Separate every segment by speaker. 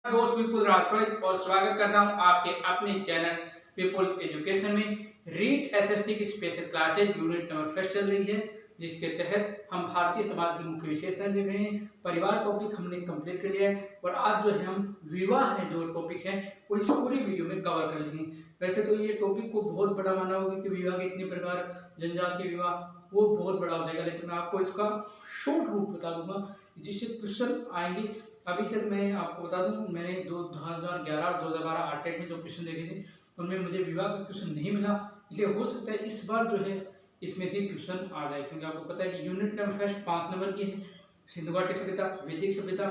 Speaker 1: दोस्त विपुल राजपूत और स्वागत करता हूं आपके अपने चैनल विपुल एजुकेशन में। रीट एसएसटी की special classes unit number first चल रही है, जिसके तहत हम भारतीय समाज के मुख्य विशेषण देख रहे हैं। परिवार टॉपिक हमने कंप्लीट कर लिया है और आज जो है हम विवाह है जो टॉपिक है वो इस पूरी वीडियो में कवर कर लेंगे। वैसे तो ये टॉपिक को बहुत बड़ा माना होगा कि विवाह के इतने प्रकार, जनजातीय विवाह, वो बहुत बड़ा हो जाएगा, लेकिन मैं आपको इसका शॉर्ट रूप बता दूंगा जिससे क्वेश्चन आएंगे। अभी तक मैं आपको बता दूं, मैंने 2011 और 2012 आरटेट में जो क्वेश्चन देखे थे उनमें मुझे विवाह का क्वेश्चन नहीं मिला, इसलिए हो सकता है इस बार जो है इसमें से क्वेश्चन आ जाए, क्योंकि आपको पता है कि यूनिट नंबर फर्स्ट 5 नंबर की है। सिंधु घाटी सभ्यता, वैदिक सभ्यता,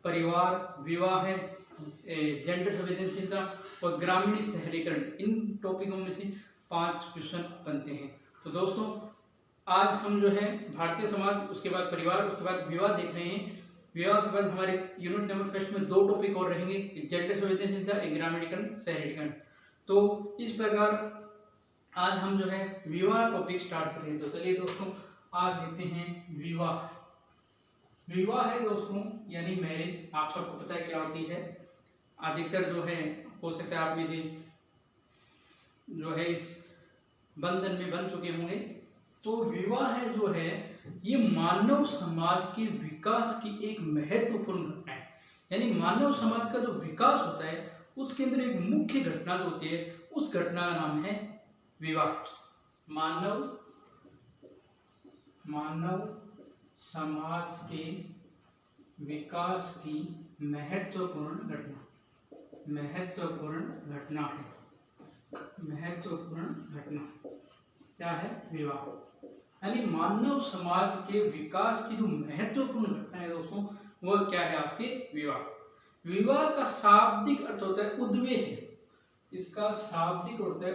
Speaker 1: परिवार, विवाह है, जेंडर संवेदनशीलता और ग्रामीण शहरीकरण, इन टॉपिकों में से 5 क्वेश्चन बनते हैं। तो दोस्तों आज हम जो है भारतीय समाज, उसके बाद परिवार, उसके बाद विवाह देख रहे हैं। विवाह के बाद हमारे यूनिट नंबर फर्स्ट में 2 टॉपिक और रहेंगे, जेंडर संवेदनशीलता, ग्रामीणीकरण, शहरीकरण। तो इस प्रकार आज हम जो है विवाह टॉपिक स्टार्ट करेंगे। तो चलिए दोस्तों आज देखते हैं विवाह। विवाह है दोस्तों यानी मैरिज, आप सबको पता है क्या होती है। अधिकतर जो है हो सकता है आप में जो है इस बंधन में बन चुके होंगे। तो विवाह है जो है ये मानव समाज के विकास की एक महत्वपूर्ण घटना है। यानी मानव समाज का जो विकास होता है उसके अंदर एक मुख्य घटना जो होती है उस घटना का नाम है विवाह। मानव समाज के विकास की महत्वपूर्ण घटना क्या है? विवाह। यानी मानव समाज के विकास की जो महत्वपूर्ण घटना है दोस्तों वो क्या है? आपके विवाह। विवाह का शाब्दिक अर्थ होता है उद्वेह। इसका शाब्दिक होता है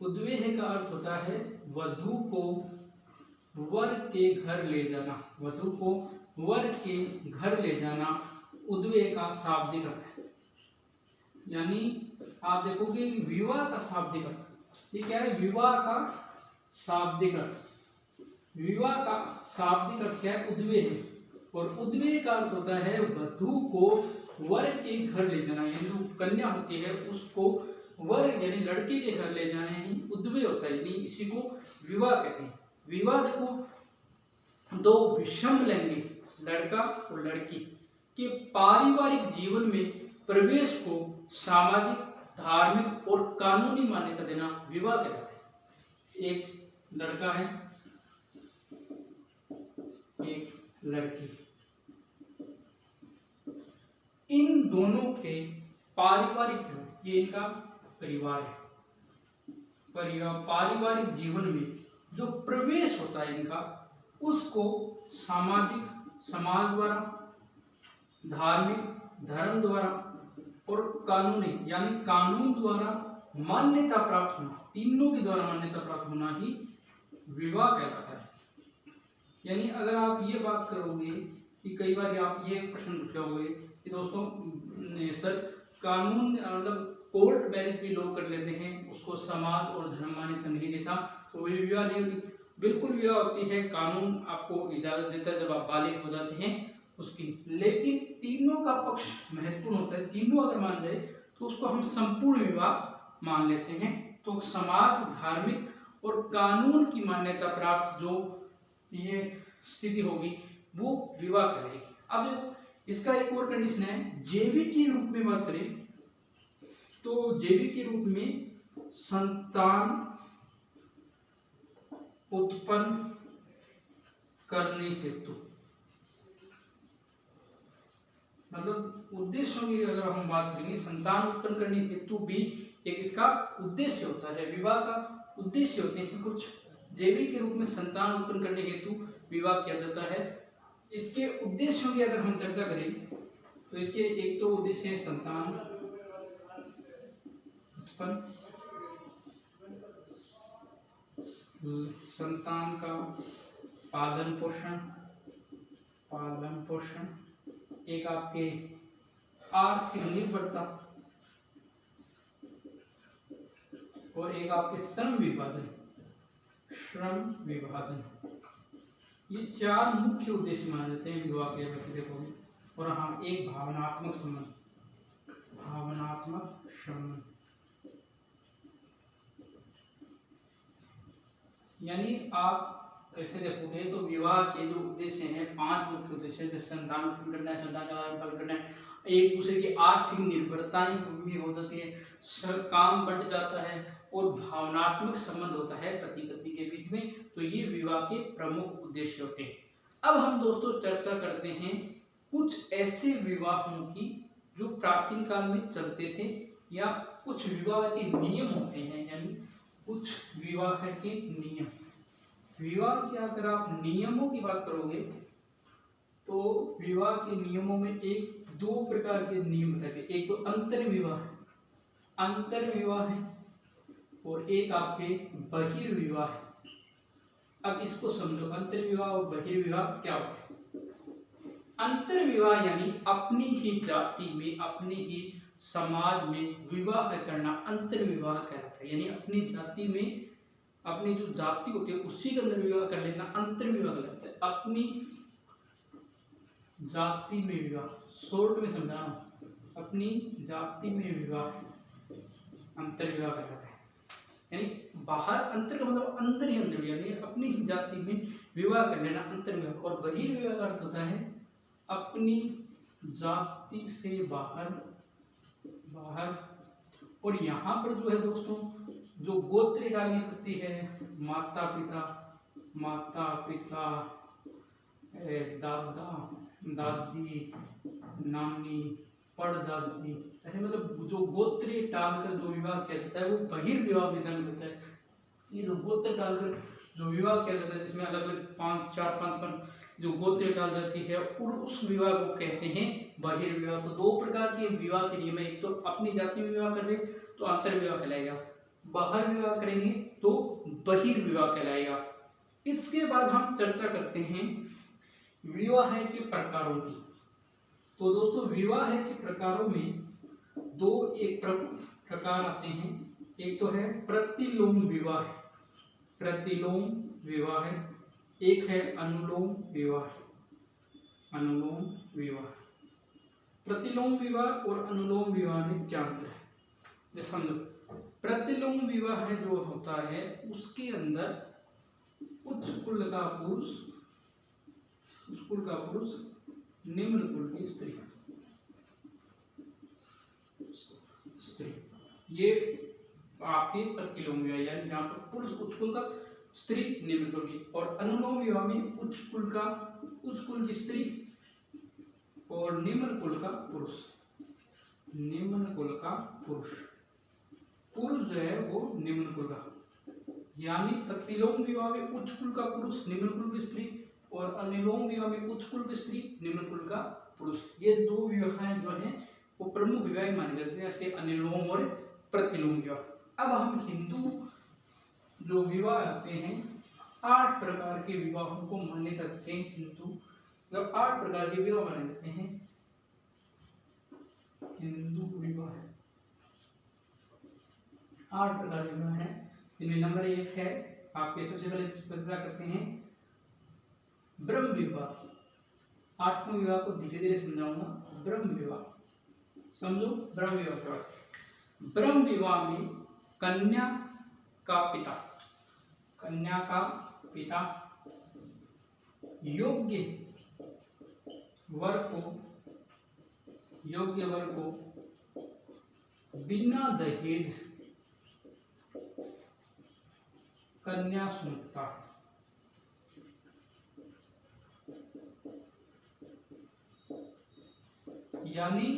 Speaker 1: उद्वेह का अर्थ होता है वधु को वर के घर ले जाना। उद्वेह का शाब्दिक अर्थ है। यानी आप देखोगे विवाह का शाब्दिक अर्थ ये क्या है? विवाह का शाब्दिक अर्थ क्या है? उद्वेह। और उद्वेह का अर्थ होता है वधु को वर के घर ले जाना, यानी जो कन्या होती है उसको वर यानी लड़के के घर ले जाना ही उद्वेह होता है, यानी इसी को विवाह कहते हैं। विवाह देखो दो विषम लिंगी लड़का और लड़की के पारिवारिक जीवन में प्रवेश को सामाजिक, धार्मिक और कानूनी मान्यता देना विवाह कहलाता है। एक लड़का है, एक लड़की, इन दोनों के पारिवारिक, ये इनका परिवार है, पारिवारिक जीवन में जो प्रवेश होता है इनका उसको सामाजिक, समाज द्वारा, धार्मिक, धर्म द्वारा और कानूनी यानी कानून द्वारा मान्यता प्राप्त होना, तीनों के द्वारा मान्यता प्राप्त होना ही विवाह कहलाता है। यानी अगर आप ये बात करोगे कि कई बार आप ये प्रश्न पूछ लोगे कि दोस्तों सर कानून मतलब कोर्ट मैरिज भी लोग कर लेते हैं, उसको समाज और धर्म मान्यता नहीं देता, तो वो विवाह नहीं होती। बिल्कुल विवाह होती है, कानून आपको इजाजत देता है जब आप बालिग हो जाते हैं उसकी। लेकिन तीनों का पक्ष महत्वपूर्ण होता है, तीनों अगर मान जाए तो उसको हम संपूर्ण विवाह मान लेते हैं। तो समाज, धार्मिक और कानून की मान्यता प्राप्त जो ये स्थिति होगी वो विवाह कहलाएगी। अब देखो इसका एक और कंडीशन है, जैविक के रूप में बात करें तो जैविक के रूप में संतान उत्पन्न करने हेतु, मतलब उद्देश्यों की अगर हम बात करेंगे, संतान उत्पन्न करने हेतु भी एक इसका उद्देश्य होता है। विवाह का उद्देश्य होते हैं कि कुछ जैविक के रूप में संतान उत्पन्न करने हेतु विवाह किया जाता है। इसके उद्देश्यों की अगर हम चर्चा करें तो इसके एक तो उद्देश्य है संतान उत्पन्न, संतान का पालन पोषण, एक आपके आर्थिक निर्भरता और एक आपके श्रम विभाजन। ये चार मुख्य उद्देश्य माने जाते हैं विवाह के। देखो और हाँ एक भावनात्मक संबंध, भावनात्मक संबंध, यानी आप ऐसे देखोगे तो विवाह के जो उद्देश्य हैं 5 मुख्य उद्देश्य, जैसे संतान उत्पन्न करना है, संतान का लालन पालन करना है, एक दूसरे की आर्थिक निर्भरताएं पूरी हो जाती है, काम बढ़ जाता है और भावनात्मक संबंध होता है पति पत्नी के बीच में। तो ये विवाह के प्रमुख उद्देश्य होते हैं। अब हम दोस्तों चर्चा करते हैं कुछ ऐसे विवाहों की जो प्राचीन काल में चलते थे, या कुछ विवाह के नियम होते हैं, यानी कुछ विवाह के नियम। विवाह के अगर आप नियमों की बात करोगे तो विवाह के नियमों में एक दो प्रकार के नियम बताए गए, एक तो अंतर विवाह है और एक आपके बहिर्विवाह है। अब इसको समझो, अंतर विवाह और बहिर्विवाह क्या होता है। अंतर विवाह यानी अपनी ही जाति में, अपनी ही समाज में विवाह करना अंतर विवाह कहलाता है। यानी अपनी जाति में, अपनी जो जाति होती है उसी के अंदर विवाह कर लेना अंतर विवाह कहलाता है। अपनी जाति में विवाह, शॉर्ट में समझा रहा हूं, अपनी जाति में विवाह अंतर विवाह कहलाता है। यानी बाहर, अंतर का मतलब अंदर ही अंदर, यानी अपनी ही जाति में विवाह कर लेना अंतर विवाह। और बहिर्विवाह का अर्थ होता है अपनी जाति से बाहर। और यहाँ पर जो है दोस्तों, जो गोत्र डालनी पड़ती है, माता पिता, दादा दादी, नानी, परदादी, ऐसे मतलब जो गोत्र डालकर जो विवाह किया जाता है वो बहिर्विवाह में शामिल होता है। ये जो गोत्र डालकर जो विवाह किया जाता है, जिसमें अलग अलग 5 जो गोत्र डाल जाती है, और उस विवाह को कहते हैं बहिर्विवाह। तो दो प्रकार के विवाह के नियम है, एक तो अपनी जाति में विवाह कर रहे तो अंतर विवाह कहलाएगा, बाहर विवाह करेंगे तो बहिर्विवाह कहलाएगा। इसके बाद हम चर्चा करते हैं विवाह के प्रकारों की। तो दोस्तों विवाह के प्रकारों में दो एक प्रमुख प्रकार आते हैं। एक तो है प्रतिलोम विवाह, एक है अनुलोम विवाह। प्रतिलोम विवाह और अनुलोम विवाह में क्या अंतर है, जैसे समझो। प्रतिलोम विवाह जो होता है उसके अंदर उच्च कुल का पुरुष निम्न कुल की स्त्री, ये आपके प्रतिलोम विवाह, यानी जहाँ पर पुरुष उच्च कुल का, स्त्री निम्न कुल की। और अनुलोम विवाह में उच्च कुल की स्त्री और निम्न कुल का पुरुष, पुरुष जो है वो निम्न कुल का। यानी प्रतिलोम विवाह में उच्च कुल का पुरुष, निम्न कुल की स्त्री, और अनुलोम विवाह में उच्च कुल की स्त्री, निम्न कुल का पुरुष। ये दो विवाह जो है वो प्रमुख विवाह माने जाते हैं, जैसे अनुलोम और प्रतिलोम विवाह। अब हम हिंदू जो विवाह आते हैं, 8 प्रकार के विवाहों को माने जाते हैं। हिंदू जब 8 प्रकार के विवाह माने जाते हैं, हिंदू विवाह 8 प्रकार के विवाह है। जिनमें नंबर 1 है आपके, सबसे पहले चर्चा करते हैं ब्रह्म विवाह। 8वां विवाह को धीरे धीरे समझाऊंगा। ब्रह्म विवाह समझो, ब्रह्म विवाह क्या होता है। ब्रह्म विवाह में कन्या का पिता योग्य वर को बिना दहेज कन्या सौंपता है। यानी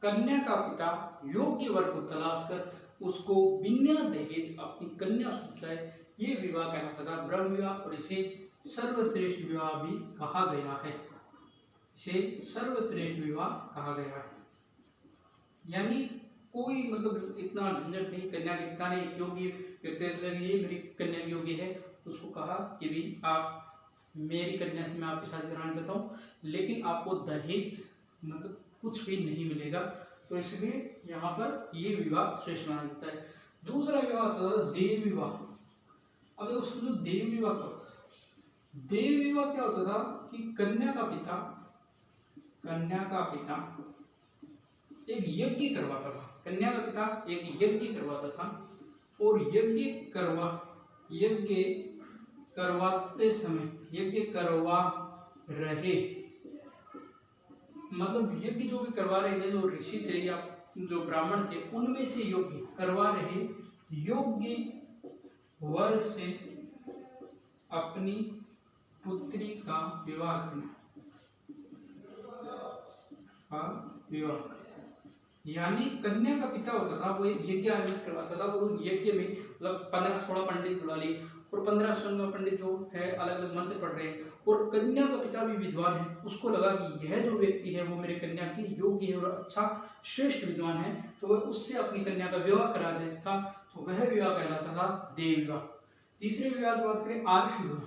Speaker 1: कन्या का पिता योग्य वर को तलाश कर उसको बिना दहेज अपनी कन्या सौंपता है। ये विवाह कहलाता था ब्रह्म विवाह, और इसे सर्वश्रेष्ठ विवाह भी कहा गया है। यानी कोई मतलब इतना झंझट नहीं, कन्या के पिता ने योग्य व्यक्ति ये मेरी कन्या योग्य है, उसको कहा कि भी आप मेरी कन्या से मैं आपकी शादी कराना चाहता हूँ, लेकिन आपको दहेज मतलब कुछ भी नहीं मिलेगा। तो इसलिए यहाँ पर ये विवाह श्रेष्ठ माना जाता है। दूसरा विवाह होता था देव विवाह। अब देखो सुनो, देव विवाह क्या होता था। देव विवाह क्या होता था कि कन्या का पिता कन्या का पिता एक यज्ञ करवाता था। कन्या का पिता एक यज्ञ करवाता था और यज्ञ करवाते समय यज्ञ करवा रहे, मतलब यज्ञ जो भी करवा रहे थे, जो ऋषि थे या जो ब्राह्मण थे, उनमें से यज्ञ करवा रहे योग्य वर से अपनी पुत्री का विवाह करना। विवाह यानी कन्या का पिता होता था, वो एक यज्ञ आयोजित करवाता था और यज्ञ में मतलब 15-16 पंडित बुला लिए और 15-16 पंडित जो है अलग अलग मंत्र पढ़ रहे हैं और कन्या का पिता भी विद्वान है। उसको लगा कि यह जो व्यक्ति है वो मेरे कन्या की योग्य है और अच्छा श्रेष्ठ विद्वान है, तो वह उससे अपनी कन्या का विवाह करा देता था। तो वह विवाह कहलाता था देव विवाह। तीसरे विवाह की बात करें आर्ष विवाह।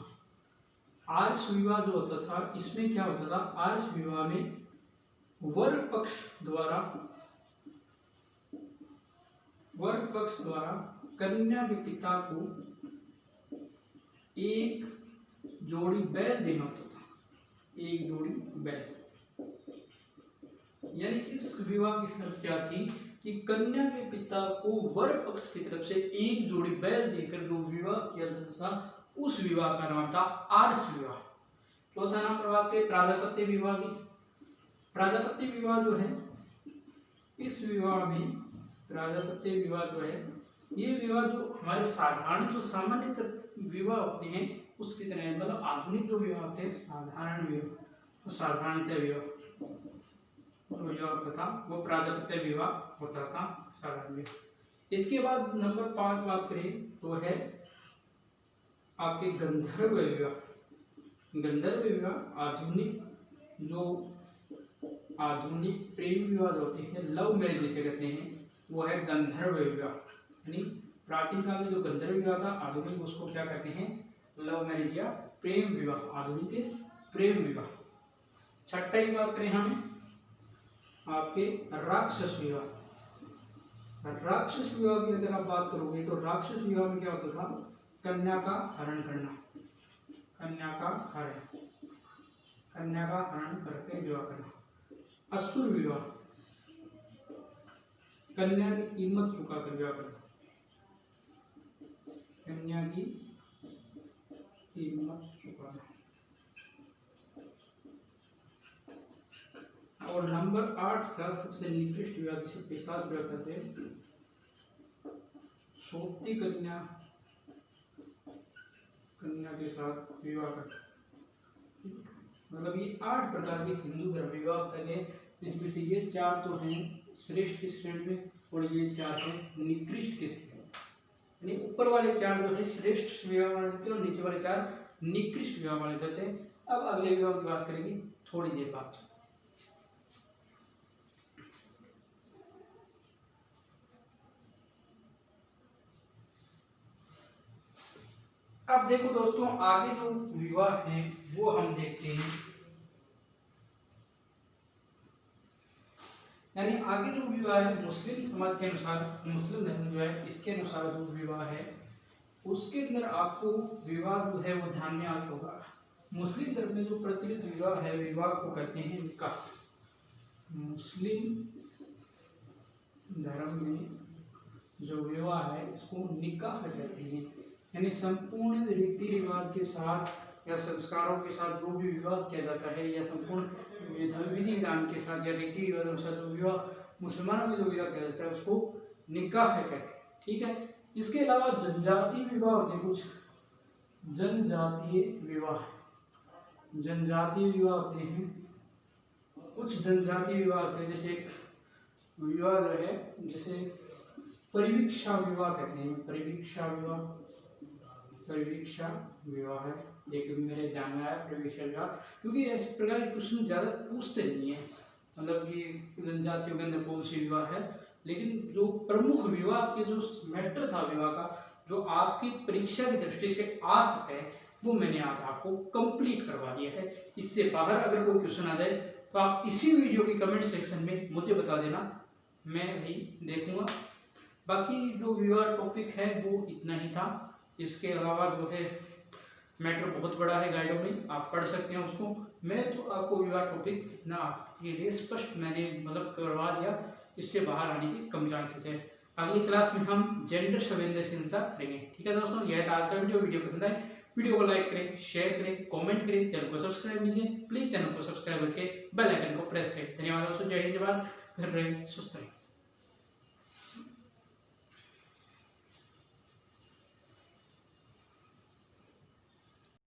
Speaker 1: आर्ष विवाह जो होता था, इसमें क्या होता था, आर्ष विवाह में वर पक्ष द्वारा कन्या के पिता को एक जोड़ी बैल देना होता था। एक जोड़ी बैल, यानी इस विवाह की शर्त क्या थी कि कन्या के पिता को वर पक्ष की तरफ से एक जोड़ी बैल देकर जो विवाह किया जाता था, उस विवाह का नाम था आर्ष विवाह। चौथा नाम प्रभाव के प्राजापत्य विवाह की। प्राजापत्य विवाह जो है, इस विवाह में प्राजापत्य विवाह जो है, ये विवाह जो हमारे साधारण जो सामान्य विवाह होते हैं उसकी तरह, मतलब आधुनिक जो विवाह होते हैं साधारण विवाह, तो साधारणतः विवाह होता था वो प्राजापत्य विवाह होता था, साधारण विवाह। इसके बाद नंबर 5 बात करें तो है आपके गंधर्व विवाह। गंधर्व विवाह आधुनिक प्रेम विवाह होते हैं, लव मैरिज जिसे कहते हैं, वो है गंधर्व विवाह। यानी प्राचीन काल में जो गंधर्व विवाह था, आधुनिक उसको क्या कहते हैं, लव मैरिज या प्रेम विवाह, आधुनिक प्रेम विवाह। छठा की बात करें हम आपके राक्षस विवाह। राक्षस विवाह की अगर आप बात करोगे तो राक्षस विवाह में क्या होता था, कन्या का हरण करना, कन्या का हरण करके विवाह करना। असुर विवाह, कन्या की कीमत चुकाकर विवाह करना, कन्या की कीमत चुकाना। और नंबर 8 था सबसे निकृष्ट विवाह, जिसे पिशाच विवाह कहते हैं। सोती कन्या के साथ विवाह करना। मतलब ये 8 प्रकार के हिंदू धर्म विवाह होते हैं, जिसमें से ये 4 तो हैं श्रेष्ठ के श्रेणी में और ये 4 हैं निकृष्ट के श्रेणी में। यानी ऊपर वाले 4 जो है श्रेष्ठ विवाह माने जाते हैं और नीचे वाले 4 निकृष्ट विवाह माने जाते हैं। अब अगले विवाह की बात करेंगे थोड़ी देर बाद। अब देखो दोस्तों, आगे जो विवाह है वो हम देखते हैं। यानी आगे जो विवाह है मुस्लिम समाज के अनुसार, मुस्लिम धर्म जो है इसके अनुसार जो विवाह है उसके अंदर आपको विवाह जो है वो ध्यान में आ होगा। मुस्लिम धर्म में जो प्रचलित विवाह है, विवाह को कहते हैं निकाह। मुस्लिम धर्म में जो विवाह है इसको निकाह कहते हैं। यानी संपूर्ण रीति रिवाज के साथ या संस्कारों के साथ जो भी विवाह किया जाता है, या संपूर्ण विधि विधान के साथ या रीति रिवाजों के साथ जो विवाह मुसलमानों में जो विवाह किया जाता है उसको निकाह कहते हैं। ठीक है। इसके अलावा जनजातीय विवाह होते हैं कुछ, जनजातीय विवाह होते हैं कुछ जनजातीय विवाह होते हैं। जैसे विवाह जो है, जैसे परिवीक्षा विवाह कहते हैं। परिवीक्षा विवाह है एक मेरे ध्यान में आया, परिवीक्षा विवाह, क्योंकि इस प्रकार के प्रश्न ज़्यादा पूछते नहीं है, मतलब कि जनजातियों के अंदर कौन सी विवाह है। लेकिन जो प्रमुख विवाह के जो मैटर था विवाह का, जो आपकी परीक्षा की दृष्टि से आ सकते हैं, वो मैंने आज आपको कंप्लीट करवा दिया है। इससे बाहर अगर कोई क्वेश्चन आ जाए तो आप इसी वीडियो के कमेंट सेक्शन में मुझे बता देना, मैं भी देखूंगा। बाकी जो विवाह टॉपिक है वो इतना ही था। इसके अलावा जो है मैटर बहुत बड़ा है, गाइडों में आप पढ़ सकते हैं उसको। मैं तो आपको विवाह टॉपिक इतना आपके लिए स्पष्ट मैंने मतलब करवा दिया, इससे बाहर आने की कम चांसेस है। अगली क्लास में हम जेंडर संवेदनशीलता लेंगे। ठीक है दोस्तों, यह था आज का वीडियो पसंद आए वीडियो को लाइक करें, शेयर करें, कमेंट करें, चैनल को सब्सक्राइब नहीं किए प्लीज चैनल को सब्सक्राइब करके बेल आइकन को प्रेस करें। धन्यवाद दोस्तों, जय हिंद, जय भारत, घर रहे, स्वस्थ रहें।